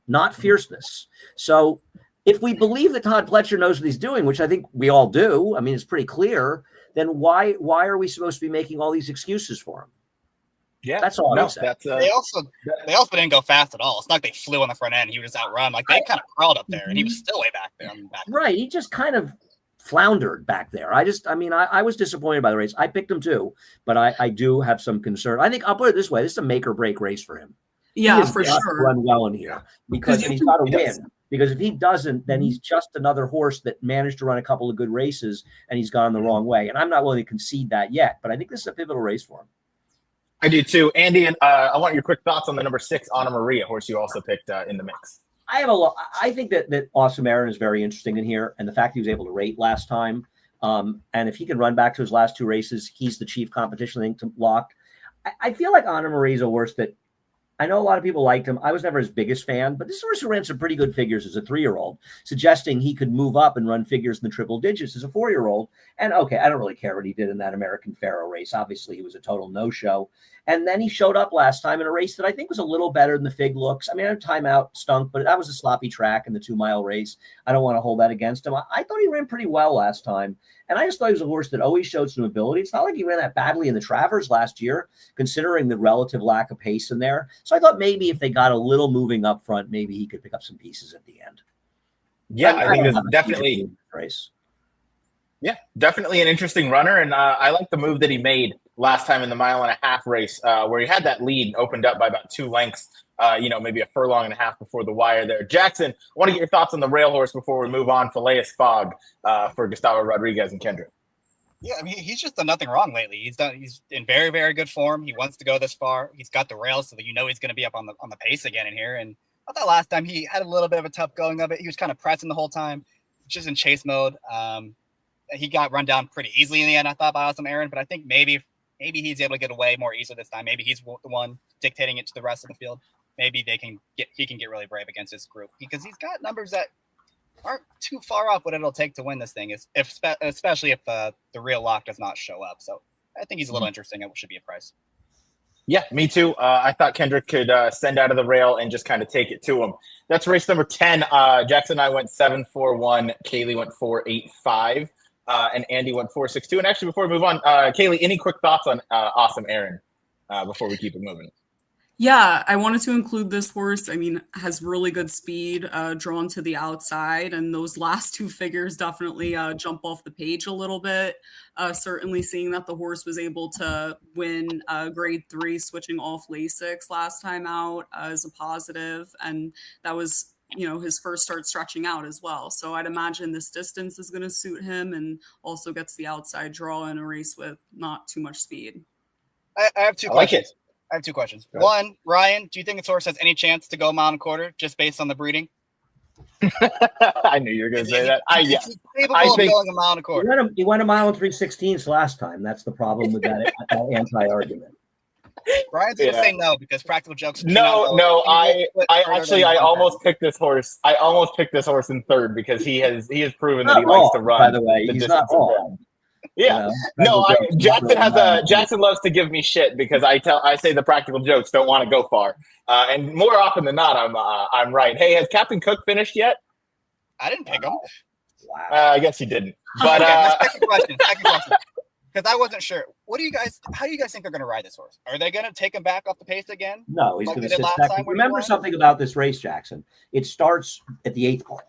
not Fierceness. So if we believe that Todd Pletcher knows what he's doing, which I think we all do, I mean, it's pretty clear, then why are we supposed to be making all these excuses for him? Yeah, that's all I would say. They also didn't go fast at all. It's not like they flew on the front end. He was outrun. Like they kind of crawled up there, and he was still way back there. Right. He just kind of floundered back there. I was disappointed by the race. I picked him too, but I do have some concern. I think I'll put it this way. This is a make or break race for him. Yeah, for sure. Run well in here because he's got to win. Because if he doesn't, then he's just another horse that managed to run a couple of good races and he's gone the wrong way. And I'm not willing to concede that yet, but I think this is a pivotal race for him. I do too. Andy, and I want your quick thoughts on the number 6, Anna Maria, horse you also picked in the mix. I think that Awesome Aaron is very interesting in here, and the fact he was able to rate last time, and if he can run back to his last 2 races, he's the chief competition thing to lock. I feel like Anna Maria is a horse that I know a lot of people liked him. I was never his biggest fan, but this horse ran some pretty good figures as a 3-year-old, suggesting he could move up and run figures in the triple digits as a 4-year-old. And okay, I don't really care what he did in that American Pharoah race. Obviously, he was a total no-show. And then he showed up last time in a race that I think was a little better than the fig looks. I mean, timeout stunk, but that was a sloppy track in the 2-mile race. I don't want to hold that against him. I thought he ran pretty well last time. And I just thought he was a horse that always showed some ability. It's not like he ran that badly in the Travers last year, considering the relative lack of pace in there. So I thought maybe if they got a little moving up front, maybe he could pick up some pieces at the end. Yeah, I think it's definitely race. Yeah, definitely an interesting runner. And I like the move that he made last time in the 1.5 mile race where he had that lead opened up by about 2 lengths, maybe a furlong and a half before the wire there. Jackson, I want to get your thoughts on the rail horse before we move on. Phileas Fogg for Gustavo Rodriguez and Kendrick. Yeah, I mean, he's just done nothing wrong lately. He's in very, very good form. He wants to go this far. He's got the rail so that he's going to be up on the pace again in here. And I thought last time he had a little bit of a tough going of it. He was kind of pressing the whole time, just in chase mode. He got run down pretty easily in the end, I thought, by Awesome Aaron. But I think maybe he's able to get away more easily this time. Maybe he's the one dictating it to the rest of the field. Maybe he can get really brave against this group because he's got numbers that aren't too far off what it'll take to win this thing, especially if the real lock does not show up. So I think he's a little interesting. It should be a price. Yeah, me too. I thought Kendrick could send out of the rail and just kind of take it to him. That's race number 10. Jackson and I went 7-4-1. Kaylee went 4-8-5. And Andy went 4-6-2. And actually, before we move on, Kaylee, any quick thoughts on Awesome Aaron before we keep it moving? Yeah, I wanted to include this horse. I mean, has really good speed, drawn to the outside, and those last 2 figures definitely jump off the page a little bit. Certainly seeing that the horse was able to win grade 3 switching off Lasix last time out is a positive, and that was his first start stretching out as well. So I'd imagine this distance is going to suit him and also gets the outside draw in a race with not too much speed. I have 2 questions. I have 2 questions. One, Ryan, do you think this horse has any chance to go 1.25 miles just based on the breeding? I knew you were going to say that. He's capable of going 1.25 miles. He went 1 mile and 3/16 last time. That's the problem with that anti-argument. Brian's going to say no because practical jokes. No. I almost picked this horse. I almost picked this horse in 3rd because he has proven that he likes to run. By the way, he's not wrong. Yeah. Jackson loves to give me shit because I say the practical jokes don't want to go far. And more often than not, I'm right. Hey, has Captain Cook finished yet? I didn't pick him. Wow. I guess he didn't. But second question. Because I wasn't sure. How do you guys think they're going to ride this horse? Are they going to take him back off the pace again? No, he's going to sit second. Remember something about this race, Jackson. It starts at the 8th hole.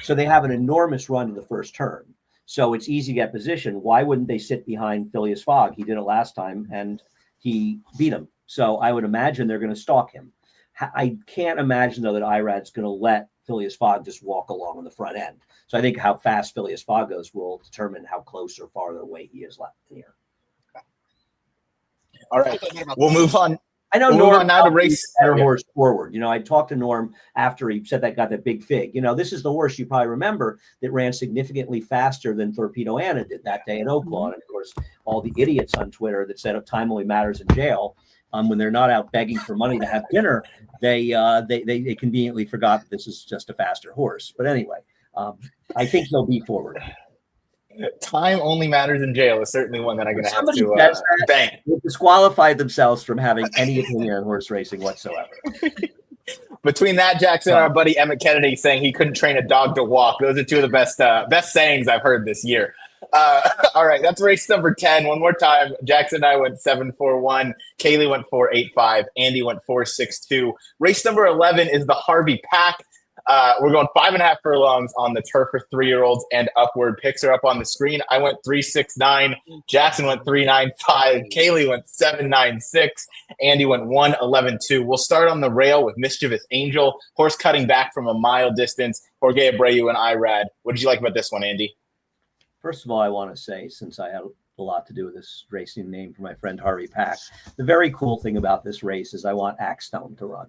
So they have an enormous run to the first turn. So it's easy to get position. Why wouldn't they sit behind Phileas Fogg? He did it last time, and he beat him. So I would imagine they're going to stalk him. I can't imagine, though, that Irad's going to let Phileas Fogg just walk along on the front end. So I think how fast Phileas Fogg goes will determine how close or farther away he is left here. All right, we'll move on. I know We'll move Norm on now to race. better horse forward. I talked to Norm after he said got that big fig. This is the horse you probably remember that ran significantly faster than Torpedo Anna did that day in Oaklawn. And of course, all the idiots on Twitter that said time only matters in jail. When they're not out begging for money to have dinner, they conveniently forgot that this is just a faster horse. But anyway, I think he'll be forward. Time only matters in jail is certainly one that I'm going to have to bank. They disqualified themselves from having any opinion on horse racing whatsoever. Between that, Jackson, and our buddy Emmett Kennedy saying he couldn't train a dog to walk. Those are two of the best sayings I've heard this year. All right, that's race number 10. One more time. Jackson and I went 7-4-1. Kaylee went 4-8-5. Andy went 4-6-2. Race number 11 is the Harvey Pack. We're going 5.5 furlongs on the turf for 3-year-olds and upward. Picks are up on the screen. I went 3-6-9. Jackson went 3-9-5. Kaylee went 7-9-6. Andy went 1-11-2. We'll start on the rail with Mischievous Angel. Horse cutting back from a mile distance. Jorge Abreu and Irad. What did you like about this one, Andy? First of all, I want to say, since I have a lot to do with this racing name for my friend Harvey Pack, the very cool thing about this race is I want Axthelm to run.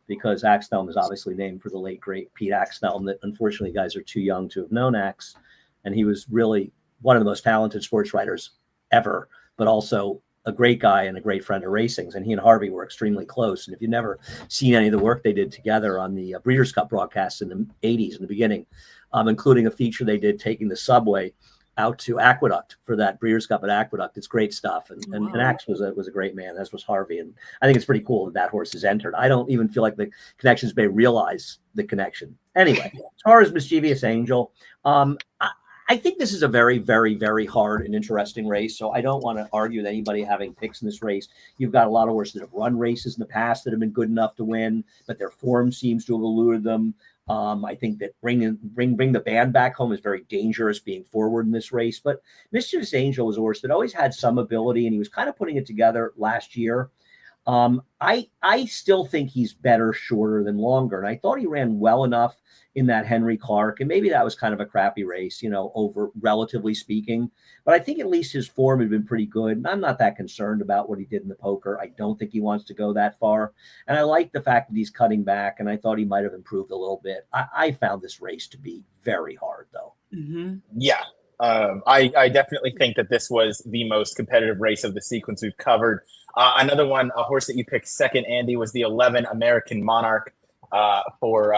Because Axthelm is obviously named for the late, great Pete Axthelm, that unfortunately guys are too young to have known Ax. And he was really one of the most talented sports writers ever, but also a great guy and a great friend of racing's. And he and Harvey were extremely close. And if you've never seen any of the work they did together on the Breeders' Cup broadcasts in the 80s, in the beginning, including a feature they did taking the subway out to Aqueduct for that Breeders' Cup at Aqueduct. It's great stuff. And Ax was a great man, as was Harvey. And I think it's pretty cool that horse is entered. I don't even feel like the connections may realize the connection. Anyway, as far as Mischievous Angel, I think this is a very, very, very hard and interesting race. So I don't want to argue with anybody having picks in this race. You've got a lot of horses that have run races in the past that have been good enough to win, but their form seems to have eluded them. I think that bring the band back home is very dangerous being forward in this race. But Mischievous Angel is a horse that always had some ability, and he was kind of putting it together last year. I still think he's better shorter than longer. And I thought he ran well enough in that Henry Clark. And maybe that was kind of a crappy race, over relatively speaking. But I think at least his form had been pretty good. And I'm not that concerned about what he did in the poker. I don't think he wants to go that far. And I like the fact that he's cutting back. And I thought he might have improved a little bit. I found this race to be very hard, though. Mm-hmm. Yeah. I definitely think that this was the most competitive race of the sequence we've covered. Another one, a horse that you picked second, Andy, was the 11 American Monarch for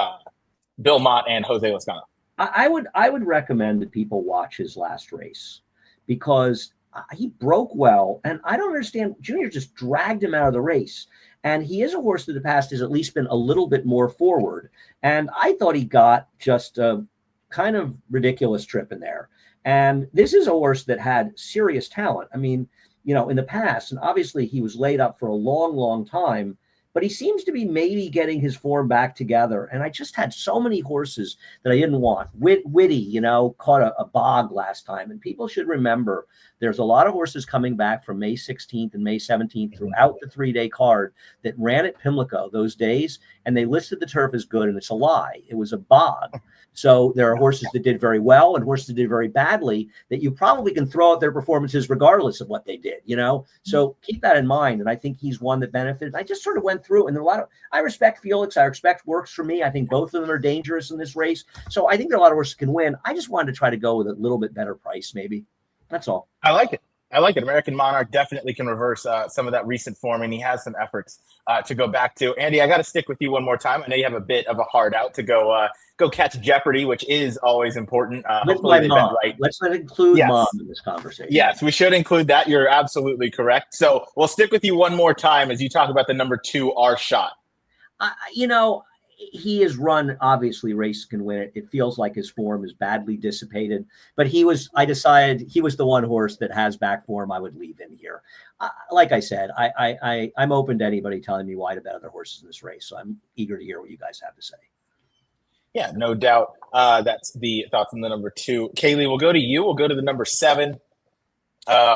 Bill Mott and Jose Lozcano. I would recommend that people watch his last race because he broke well, and I don't understand. Junior just dragged him out of the race, and he is a horse that in the past has at least been a little bit more forward. And I thought he got just a kind of ridiculous trip in there. And this is a horse that had serious talent. I mean, in the past, and obviously he was laid up for a long, long time, but he seems to be maybe getting his form back together. And I just had so many horses that I didn't want. Witty, caught a bog last time. And people should remember there's a lot of horses coming back from May 16th and May 17th throughout the 3-day card that ran at Pimlico those days. And they listed the turf as good, and it's a lie. It was a bog. So there are horses that did very well and horses that did very badly that you probably can throw out their performances regardless of what they did, So keep that in mind. And I think he's one that benefited. I just sort of went through, and there are I respect Felix. I respect Works for Me. I think both of them are dangerous in this race. So I think there are a lot of horses can win. I just wanted to try to go with a little bit better price, maybe. That's all. I like it. American Monarch definitely can reverse some of that recent form, and he has some efforts to go back to. Andy, I got to stick with you one more time. I know you have a bit of a hard out to go catch Jeopardy, which is always important. With my mom. Right. Let's not include Mom in this conversation. Yes, we should include that. You're absolutely correct. So we'll stick with you one more time as you talk about the number 2, Our Shot. He has run, obviously, races can win it. It feels like his form is badly dissipated. But I decided he was the one horse that has back form I would leave in here. Like I said, I'm open to anybody telling me why to bet other horses in this race. So I'm eager to hear what you guys have to say. Yeah, no doubt. That's the thoughts on the number 2. Kaylee, we'll go to you. We'll go to the number 7,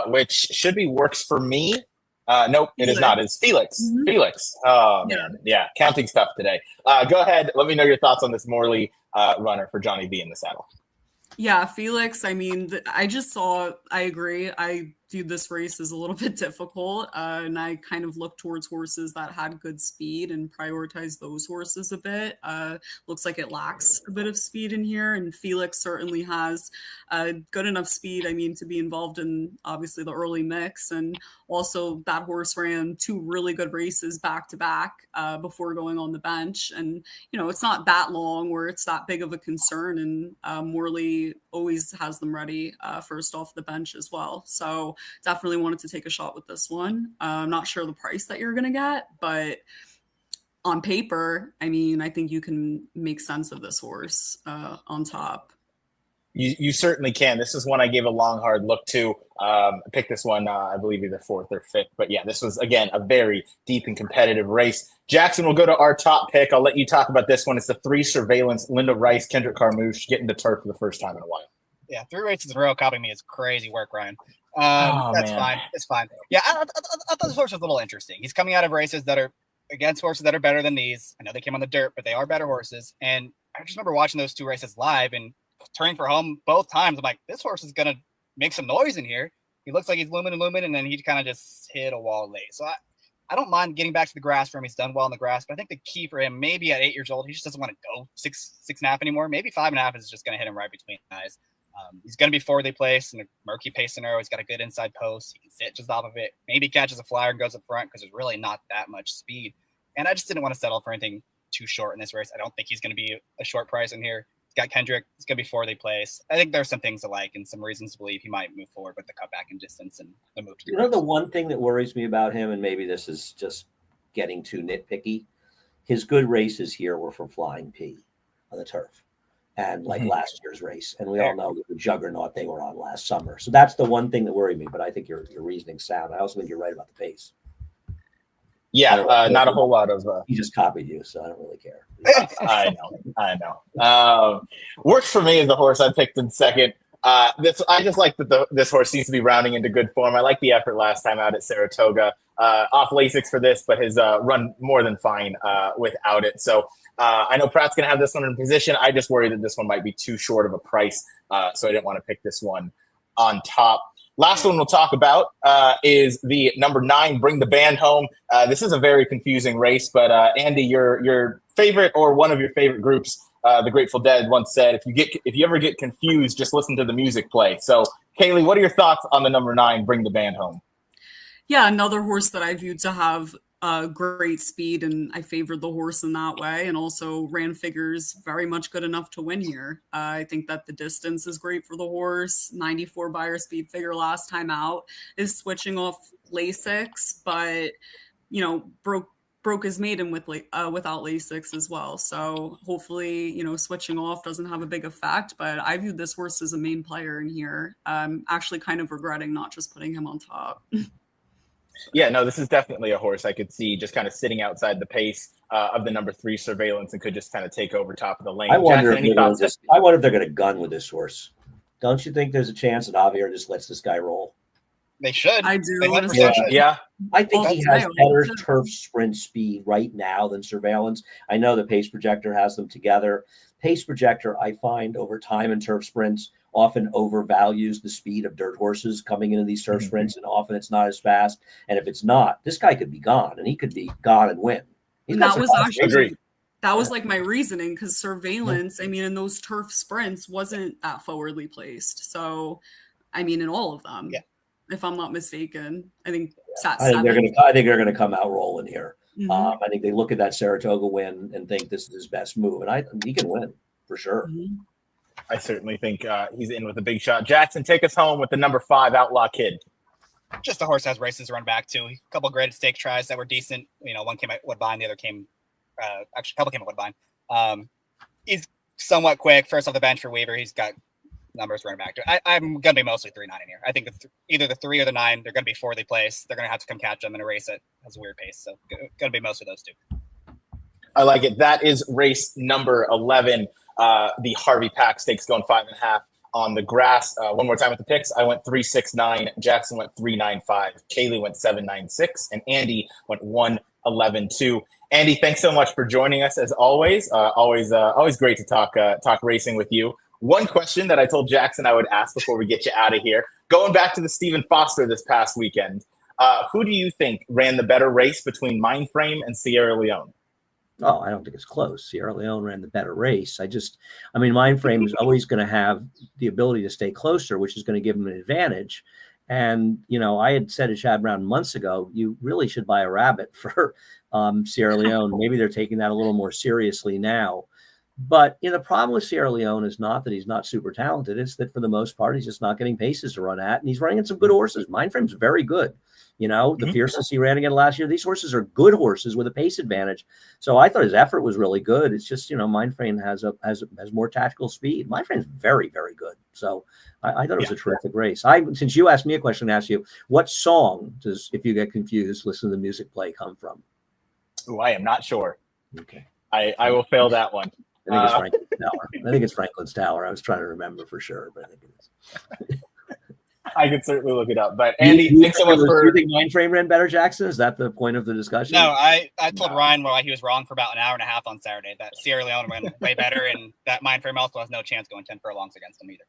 which should be Works for Me. Nope, it is not. It's Felix. Mm-hmm. Felix. Oh, man. Yeah, counting stuff today. Go ahead. Let me know your thoughts on this Morley runner for Johnny B in the saddle. Yeah, Felix, I mean, I agree. I viewed this race as a little bit difficult, and I kind of looked towards horses that had good speed and prioritized those horses a bit. Looks like it lacks a bit of speed in here, and Felix certainly has good enough speed, I mean, to be involved in obviously the early mix. And also that horse ran 2 really good races back to back before going on the bench. And, you know, it's not that long where it's that big of a concern. And Morley always has them ready first off the bench as well. So definitely wanted to take a shot with this one. I'm not sure the price that you're going to get, but on paper, I mean, I think you can make sense of this horse on top. You certainly can. This is one I gave a long, hard look to. I picked this one, I believe, either 4th or 5th. But yeah, this was, again, a very deep and competitive race. Jackson, we'll go to our top pick. I'll let you talk about this one. It's the 3 Surveillance, Linda Rice, Kendrick Carmouche getting to turf for the first time in a while. Yeah, 3 races in a row copying me is crazy work, Ryan. That's man. fine. It's fine. Yeah, I thought this horse was a little interesting. He's coming out of races that are against horses that are better than these. I know they came on the dirt, but they are better horses. And I just remember watching those 2 races live and turning for home both times. I'm like, this horse is going to make some noise in here. He looks like he's looming, and then he kind of just hit a wall late. So I don't mind getting back to the grass for him. He's done well in the grass, but I think the key for him, maybe at 8 years old, he just doesn't want to go 6.5 anymore. Maybe 5.5 is just going to hit him right between the eyes. He's going to be forwardly placed in a murky pace scenario. He's got a good inside post. He can sit just off of it. Maybe catches a flyer and goes up front because there's really not that much speed. And I just didn't want to settle for anything too short in this race. I don't think he's going to be a short price in here. Got Kendrick. It's going to be forwardly placed. I think there's some things to like and some reasons to believe he might move forward with the cutback in distance and the move to the the one thing that worries me about him, and maybe this is just getting too nitpicky, his good races here were from Flying P on the turf and like last year's race. And we all know the juggernaut they were on last summer. So that's the one thing that worried me, but I think your reasoning's sound. I also think you're right about the pace. Yeah, not a whole lot of. He just copied you, so I don't really care. I know. Works for me as the horse I picked in second. I just like that this horse seems to be rounding into good form. I like the effort last time out at Saratoga. Off Lasix for this, but his run more than fine without it. So I know Pratt's going to have this one in position. I just worry that this one might be too short of a price, so I didn't want to pick this one on top. Last one we'll talk about is the number 9, Bring the Band Home. This is a very confusing race, but Andy, your favorite or one of your favorite groups, the Grateful Dead, once said, if you ever get confused, just listen to the music play. So, Kaylee, what are your thoughts on the number 9, Bring the Band Home? Yeah, another horse that I viewed to have great speed, and I favored the horse in that way, and also ran figures very much good enough to win here. I think that the distance is great for the horse. 94 buyer speed figure last time out, is switching off Lasix, but you know, broke his maiden with without Lasix as well. So hopefully, you know, switching off doesn't have a big effect, but I viewed this horse as a main player in here. I'm actually kind of regretting not just putting him on top. Yeah, no, this is definitely a horse I could see just kind of sitting outside the pace of the number 3 Surveillance and could just kind of take over top of the lane. I wonder if they're going to gun with this horse. Don't you think there's a chance that Javier just lets this guy roll? They should. I do. Yeah. I think he has better turf sprint speed right now than Surveillance. I know the Pace Projector has them together. Pace Projector, I find over time in turf sprints, often overvalues the speed of dirt horses coming into these turf sprints, and often it's not as fast. And if it's not, this guy could be gone, and he could be gone and win. That was like my reasoning, because Surveillance, I mean, in those turf sprints wasn't that forwardly placed. So, I mean, in all of them, if I'm not mistaken, I think they're going to come out rolling here. I think they look at that Saratoga win and think this is his best move, and he can win for sure. I certainly think he's in with a big shot. Jackson, take us home with the number 5 Outlaw Kid. Just a horse has races to run back to. A couple of graded stake tries that were decent. You know, one came at Woodbine, the other came actually a couple came at Woodbine. He's somewhat quick. First off the bench for Weaver, he's got numbers running back to. I'm going to be mostly 3-9 in here. I think either the 3 or the 9, they're going to be forwardly placed. They're going to have to come catch them in a race that has a weird pace. So going to be most of those 2. I like it. That is race number 11. The Harvey Pack Stakes going 5.5 on the grass. One more time with the picks. I went 3-6-9. Jackson went 3-9-5. Kaylee went 7-9-6, and Andy went 1-11-2. Andy, thanks so much for joining us as always. Always great to talk racing with you. One question that I told Jackson I would ask before we get you out of here, going back to the Stephen Foster this past weekend, who do you think ran the better race between Mindframe and Sierra Leone? Oh, I don't think it's close. Sierra Leone ran the better race. Mindframe is always going to have the ability to stay closer, which is going to give him an advantage. And, I had said to Chad Brown months ago, you really should buy a rabbit for Sierra Leone. Maybe they're taking that a little more seriously now. But the problem with Sierra Leone is not that he's not super talented. It's that for the most part, he's just not getting paces to run at. And he's running at some good horses. Mindframe's very good. The fiercess he ran again last year, these horses are good horses with a pace advantage. So I thought his effort was really good. It's just, Mindframe has more tactical speed. Mindframe's very, very good. So I thought it was a terrific race. Since you asked me a question, I asked you, what song does, if you get confused, listen to the music play come from? Oh, I am not sure. Okay. I will fail that one. I think it's Franklin's Tower. I was trying to remember for sure, but I think it is. I could certainly look it up. But Andy, thanks so much for. Do you think Mindframe ran better, Jackson? Is that the point of the discussion? No, I told Ryan why he was wrong for about an hour and a half on Saturday. That Sierra Leone ran way better, and that Mindframe also has no chance going 10 furlongs against him either.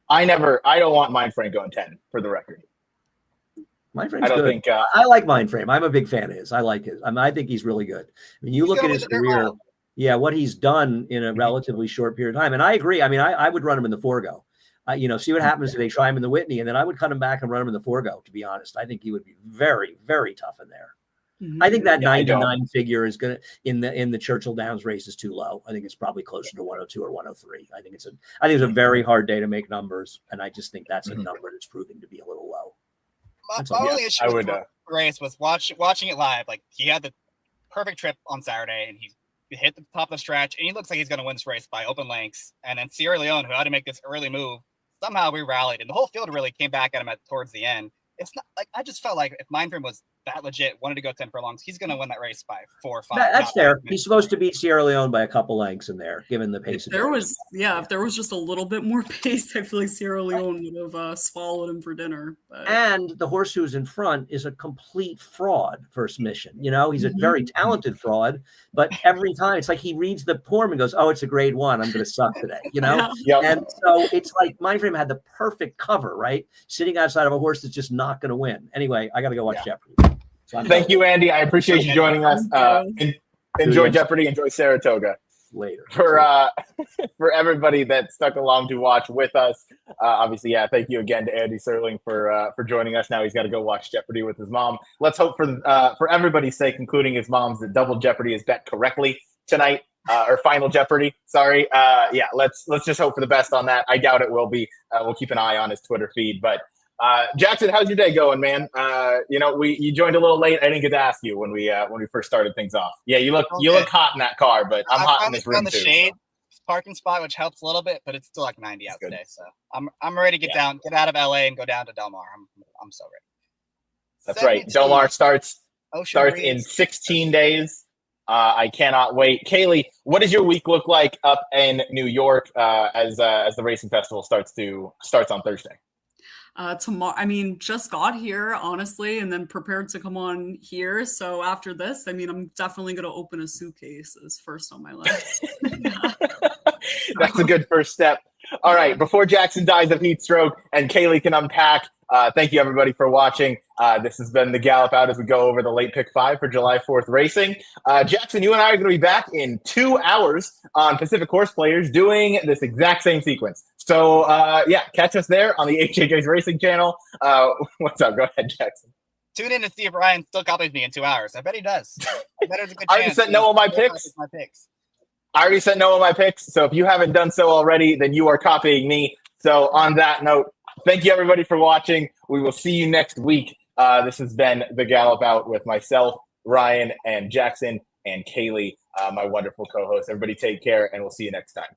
I don't want Mindframe going 10 for the record. Mindframe's good. I like Mindframe. I'm a big fan of his. I like his. I think he's really good. You look at his career. Yeah, what he's done in a relatively short period of time. And I agree. I would run him in the Forgo. See what happens if they try him in the Whitney, and then I would cut him back and run him in the Forgo, to be honest. I think he would be very, very tough in there. Mm-hmm. I think that 99 figure is going to in the Churchill Downs race is too low. I think it's probably closer to 102 or 103. I think it's a very hard day to make numbers, and I just think that's a number that's proving to be a little low. My only issue with race was watching it live. Like, he had the perfect trip on Saturday, and he hit the top of the stretch, and he looks like he's going to win this race by open lengths. And then Sierra Leone, who had to make this early move, somehow we rallied, and the whole field really came back at him towards the end. It's not like, I just felt like if Mindframe was that legit, wanted to go 10 furlongs, he's going to win that race by 4 or 5. That's fair. He's supposed to beat Sierra Leone by a couple lengths in there, given the pace. If there was just a little bit more pace, I feel like Sierra Leone would have swallowed him for dinner. But. And the horse who's in front is a complete fraud first mission. He's a very talented fraud, but every time it's like he reads the form and goes, "Oh, it's a grade 1. I'm going to suck today." Yeah. Yep. And so it's like Mindframe had the perfect cover, right? Sitting outside of a horse that's just not going to win. Anyway, I got to go watch Jeopardy. Thank you, Andy. I appreciate you joining us. Enjoy Jeopardy. Enjoy Saratoga. Later. For everybody that stuck along to watch with us, obviously, thank you again to Andy Serling for joining us. Now he's got to go watch Jeopardy with his mom. Let's hope for everybody's sake, including his mom's, that Double Jeopardy is bet correctly tonight, or Final Jeopardy. Sorry. Let's just hope for the best on that. I doubt it will be. We'll keep an eye on his Twitter feed, but. Jackson, how's your day going, man? You joined a little late. I didn't get to ask you when we first started things off. Yeah, you look hot in that car, but I'm hot in this room on the too. Shade parking spot, which helps a little bit, but it's still like 90 out today. So I'm ready to get out of LA and go down to Del Mar. I'm so ready. That's right. Del Mar starts in 16 days. I cannot wait. Kaylee, what does your week look like up in New York as the racing festival starts on Thursday? Tomorrow, just got here, honestly, and then prepared to come on here. So after this, I'm definitely going to open a suitcase as first on my list. That's a good first step. All right. Before Jackson dies of heat stroke and Kaylee can unpack, thank you, everybody, for watching. This has been the Gallop Out as we go over the late pick 5 for July 4th racing. Jackson, you and I are going to be back in 2 hours on Pacific Horse Players doing this exact same sequence. So, catch us there on the HJJ's Racing channel. What's up? Go ahead, Jackson. Tune in to see if Ryan still copies me in 2 hours. I bet he does. I bet there's a good chance. I already sent no on my picks. I already sent no on my picks. So if you haven't done so already, then you are copying me. So on that note, thank you, everybody, for watching. We will see you next week. This has been the Gallop Out with myself, Ryan, and Jackson, and Kaylee, my wonderful co-host. Everybody take care, and we'll see you next time.